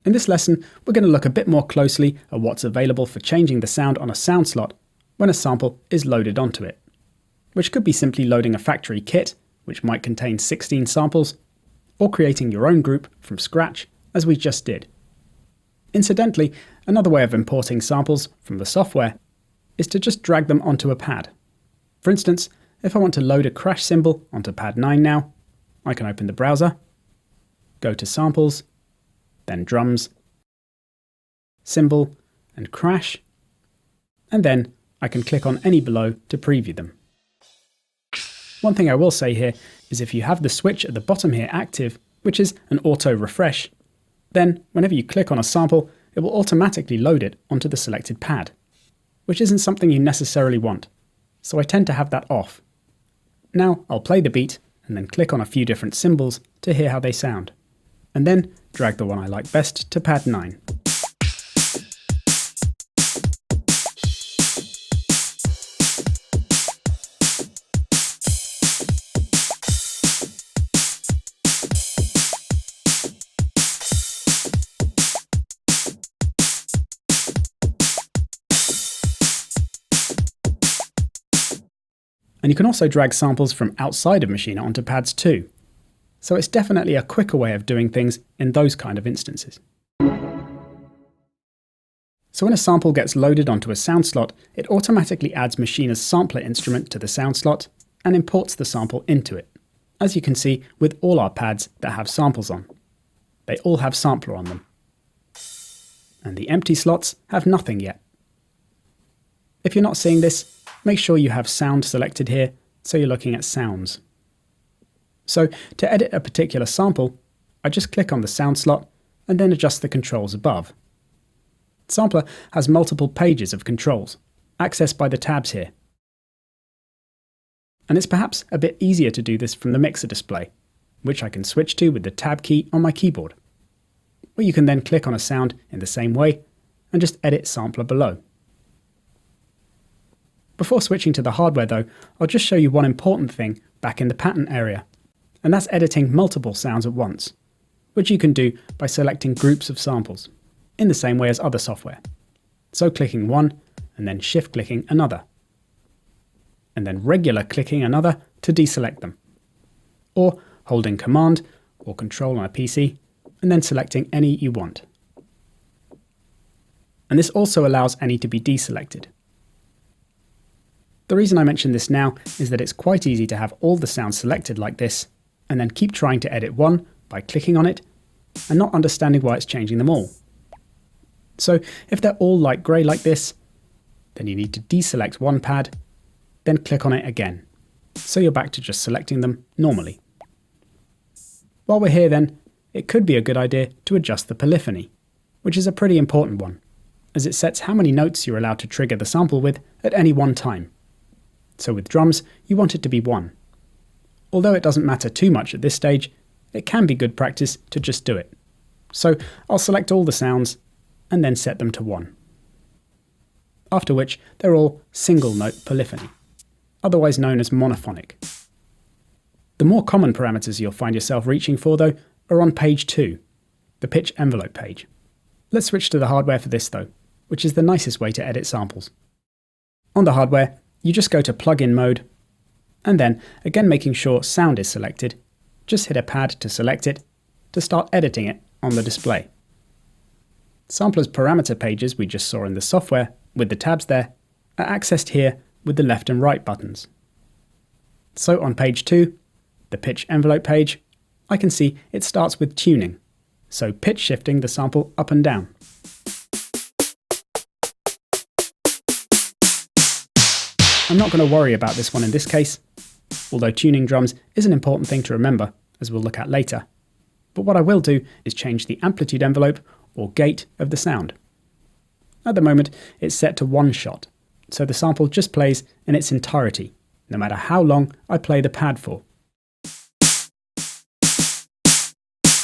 In this lesson, we're going to look a bit more closely at what's available for changing the sound on a sound slot when a sample is loaded onto it, which could be simply loading a factory kit, which might contain 16 samples, or creating your own group from scratch, as we just did. Incidentally, another way of importing samples from the software is to just drag them onto a pad. For instance, if I want to load a crash cymbal onto pad 9 now, I can open the browser, go to Samples, then Drums, Cymbal, and Crash, and then I can click on any below to preview them. One thing I will say here is if you have the switch at the bottom here active, which is an auto refresh, then whenever you click on a sample, it will automatically load it onto the selected pad, which isn't something you necessarily want, so I tend to have that off. Now I'll play the beat and then click on a few different cymbals to hear how they sound, and then drag the one I like best to pad 9. And you can also drag samples from outside of Machina onto pads too. So it's definitely a quicker way of doing things in those kind of instances. So when a sample gets loaded onto a sound slot, it automatically adds Machina's sampler instrument to the sound slot and imports the sample into it, as you can see with all our pads that have samples on. They all have sampler on them. And the empty slots have nothing yet. If you're not seeing this, make sure you have sound selected here, so you're looking at sounds. So to edit a particular sample, I just click on the sound slot and then adjust the controls above. Sampler has multiple pages of controls, accessed by the tabs here. And it's perhaps a bit easier to do this from the mixer display, which I can switch to with the tab key on my keyboard. Or you can then click on a sound in the same way and just edit sampler below. Before switching to the hardware though, I'll just show you one important thing back in the pattern area, and that's editing multiple sounds at once, which you can do by selecting groups of samples, in the same way as other software. So clicking one, and then shift clicking another, and then regular clicking another to deselect them, or holding Command or Control on a PC, and then selecting any you want. And this also allows any to be deselected. The reason I mention this now is that it's quite easy to have all the sounds selected like this, and then keep trying to edit one by clicking on it, and not understanding why it's changing them all. So if they're all light grey like this, then you need to deselect one pad, then click on it again, so you're back to just selecting them normally. While we're here then, it could be a good idea to adjust the polyphony, which is a pretty important one, as it sets how many notes you're allowed to trigger the sample with at any one time. So with drums, you want it to be 1. Although it doesn't matter too much at this stage, it can be good practice to just do it. So I'll select all the sounds and then set them to 1. After which they're all single note polyphony, otherwise known as monophonic. The more common parameters you'll find yourself reaching for though are on page 2, the pitch envelope page. Let's switch to the hardware for this though, which is the nicest way to edit samples. On the hardware, you just go to plug-in mode, and then, again making sure sound is selected, just hit a pad to select it, to start editing it on the display. Sampler's parameter pages we just saw in the software, with the tabs there, are accessed here with the left and right buttons. So on page 2, the pitch envelope page, I can see it starts with tuning, so pitch shifting the sample up and down. I'm not going to worry about this one in this case, although tuning drums is an important thing to remember, as we'll look at later. But what I will do is change the amplitude envelope, or gate, of the sound. At the moment, it's set to 1 shot, so the sample just plays in its entirety, no matter how long I play the pad for.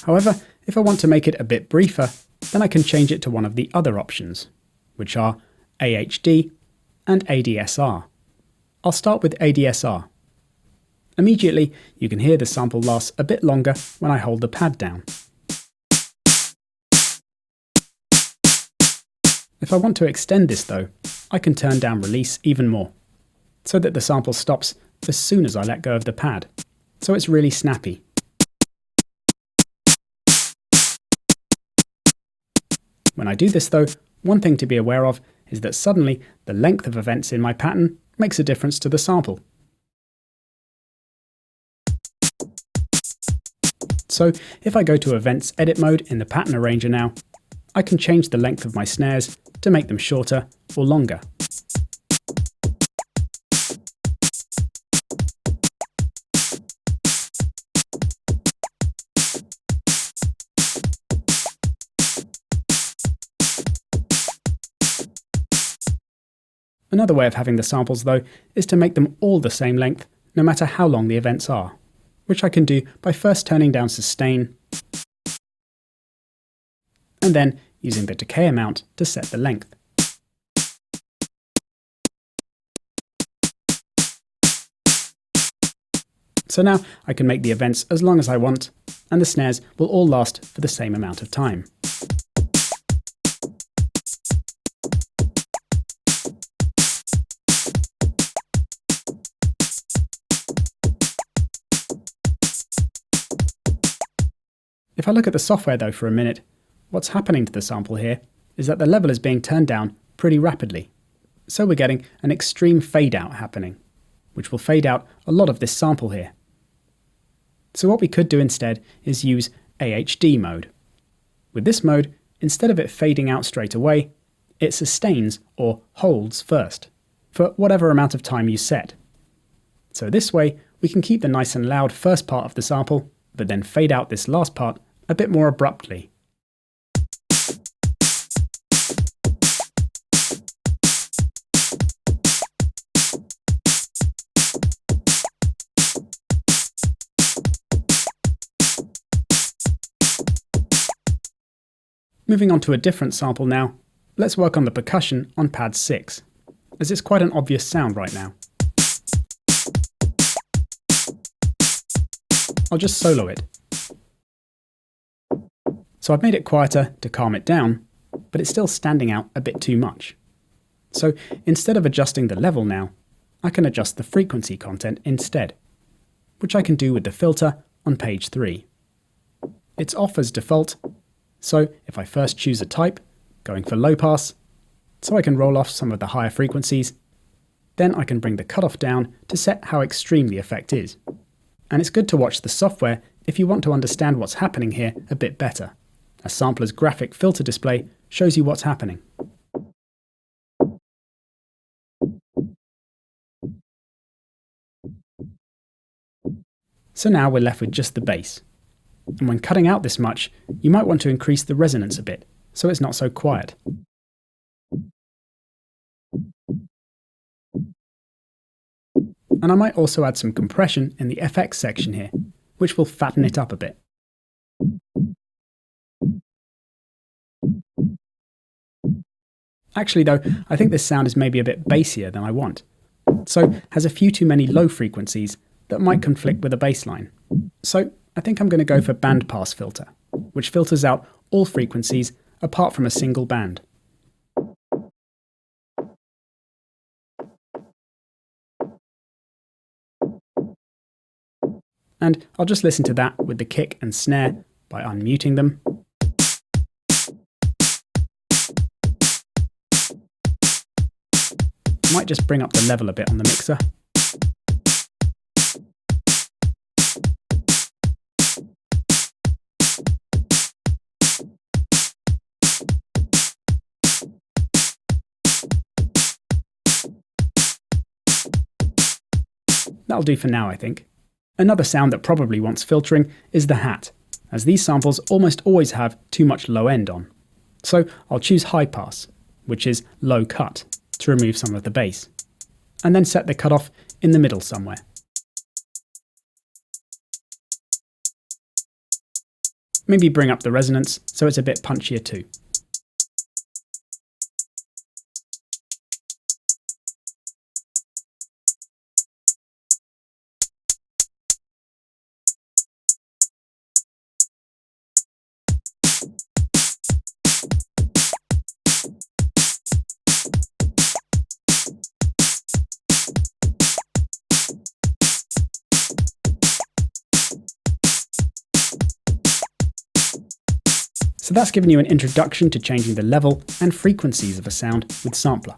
However, if I want to make it a bit briefer, then I can change it to one of the other options, which are AHD and ADSR. I'll start with ADSR. Immediately, you can hear the sample lasts a bit longer when I hold the pad down. If I want to extend this though, I can turn down release even more, so that the sample stops as soon as I let go of the pad. So it's really snappy. When I do this though, one thing to be aware of is that suddenly the length of events in my pattern makes a difference to the sample. So if I go to Events Edit mode in the Pattern Arranger now, I can change the length of my snares to make them shorter or longer. Another way of having the samples though is to make them all the same length no matter how long the events are, which I can do by first turning down sustain and then using the decay amount to set the length. So now I can make the events as long as I want, and the snares will all last for the same amount of time. If I look at the software though for a minute, what's happening to the sample here is that the level is being turned down pretty rapidly. So we're getting an extreme fade out happening, which will fade out a lot of this sample here. So what we could do instead is use AHD mode. With this mode, instead of it fading out straight away, it sustains or holds first, for whatever amount of time you set. So this way, we can keep the nice and loud first part of the sample, but then fade out this last part a bit more abruptly. Moving on to a different sample now, let's work on the percussion on pad 6, as it's quite an obvious sound right now. I'll just solo it. So I've made it quieter to calm it down, but it's still standing out a bit too much. So instead of adjusting the level now, I can adjust the frequency content instead, which I can do with the filter on page 3. It's off as default, so if I first choose a type, going for low pass, so I can roll off some of the higher frequencies, then I can bring the cutoff down to set how extreme the effect is. And it's good to watch the software if you want to understand what's happening here a bit better. A sampler's graphic filter display shows you what's happening. So now we're left with just the bass. And when cutting out this much, you might want to increase the resonance a bit, so it's not so quiet. And I might also add some compression in the FX section here, which will fatten it up a bit. Actually though, I think this sound is maybe a bit bassier than I want, so has a few too many low frequencies that might conflict with a bass line. So I think I'm going to go for bandpass filter, which filters out all frequencies apart from a single band. And I'll just listen to that with the kick and snare by unmuting them. Might just bring up the level a bit on the mixer. That'll do for now, I think. Another sound that probably wants filtering is the hat, as these samples almost always have too much low end on. So I'll choose high pass, which is low cut, to remove some of the bass, and then set the cutoff in the middle somewhere. Maybe bring up the resonance so it's a bit punchier too. So that's given you an introduction to changing the level and frequencies of a sound with Sampler.